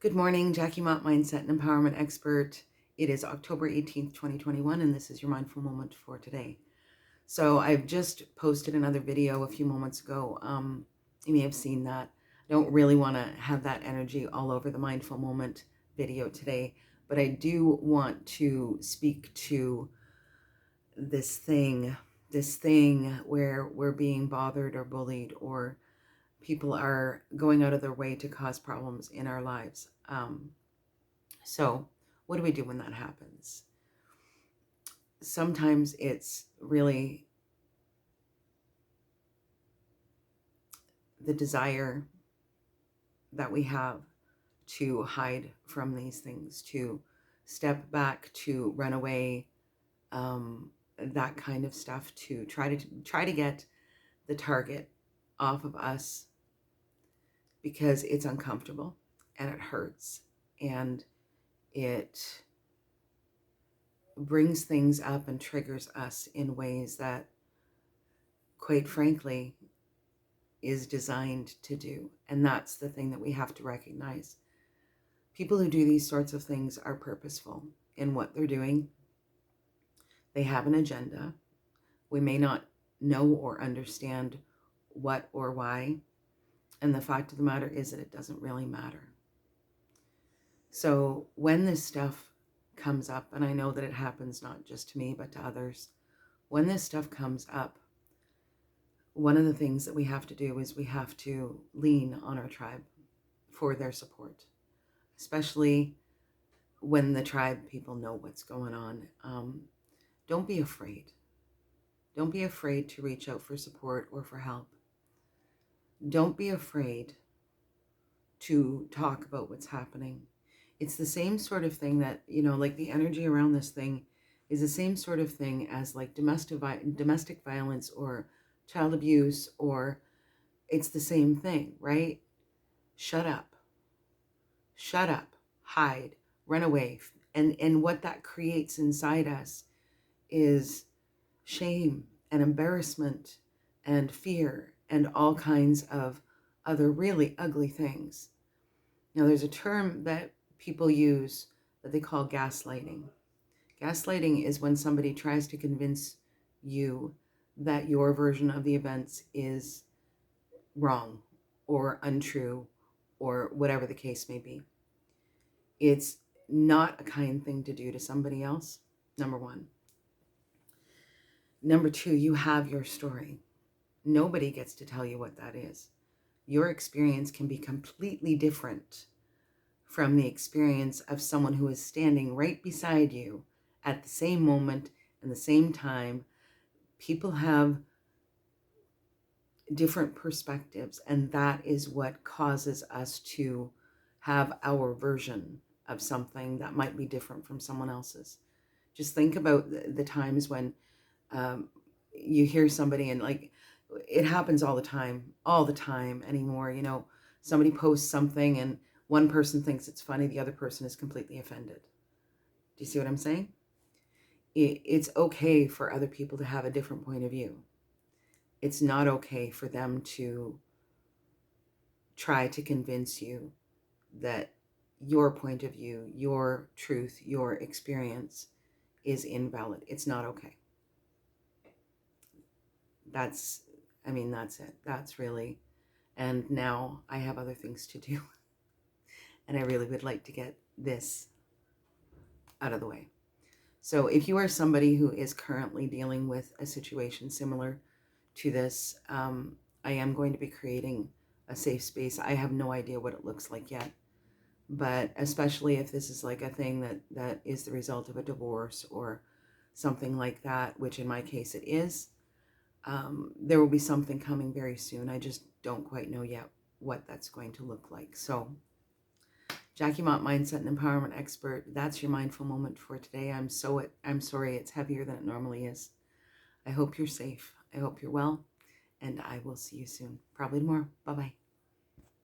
Good morning, Jackie Mott, Mindset and Empowerment Expert. It is October 18th, 2021, and this is your mindful moment for today. So I've just posted another video a few moments ago. You may have seen that. I don't really want to have that energy all over the mindful moment video today, but I do want to speak to this thing where we're being bothered or bullied, or people are going out of their way to cause problems in our lives. So what do we do when that happens? Sometimes it's really the desire that we have to hide from these things, to step back, to run away, that kind of stuff, to try to get the target off of us because it's uncomfortable and it hurts and it brings things up and triggers us in ways that, quite frankly, is designed to do. And that's the thing that we have to recognize. People who do these sorts of things are purposeful in what they're doing. They have an agenda. We may not know or understand what or why. And the fact of the matter is that it doesn't really matter. So when this stuff comes up, and I know that it happens not just to me, but to others, when this stuff comes up, one of the things that we have to do is we have to lean on our tribe for their support, especially when the tribe people know what's going on. Don't be afraid. Don't be afraid to reach out for support or for help. Don't be afraid to talk about what's happening. It's the same sort of thing that, like the energy around this thing is the same sort of thing as like domestic violence or child abuse, or it's the same thing, right? Shut up, hide, run away. And what that creates inside us is shame and embarrassment and fear and all kinds of other really ugly things. Now, there's a term that people use that they call gaslighting. Gaslighting is when somebody tries to convince you that your version of the events is wrong or untrue or whatever the case may be. It's not a kind thing to do to somebody else, number one. Number two, you have your story. Nobody gets to tell you what that is. Your experience can be completely different from the experience of someone who is standing right beside you at the same moment and the same time. People have different perspectives, and that is what causes us to have our version of something that might be different from someone else's. Just think about the times when you hear somebody, and like, it happens all the time anymore. Somebody posts something and one person thinks it's funny, the other person is completely offended. Do you see what I'm saying? It's okay for other people to have a different point of view. It's not okay for them to try to convince you that your point of view, your truth, your experience is invalid. It's not okay. That's it. That's really, and now I have other things to do. And I really would like to get this out of the way. So if you are somebody who is currently dealing with a situation similar to this, I am going to be creating a safe space. I have no idea what it looks like yet, but especially if this is like a thing that is the result of a divorce or something like that, which in my case it is, there will be something coming very soon. I just don't quite know yet what that's going to look like. So Jackie Mott, Mindset and Empowerment Expert. That's your mindful moment for today. I'm sorry it's heavier than it normally is. I hope you're safe. I hope you're well. And I will see you soon. Probably tomorrow. Bye-bye.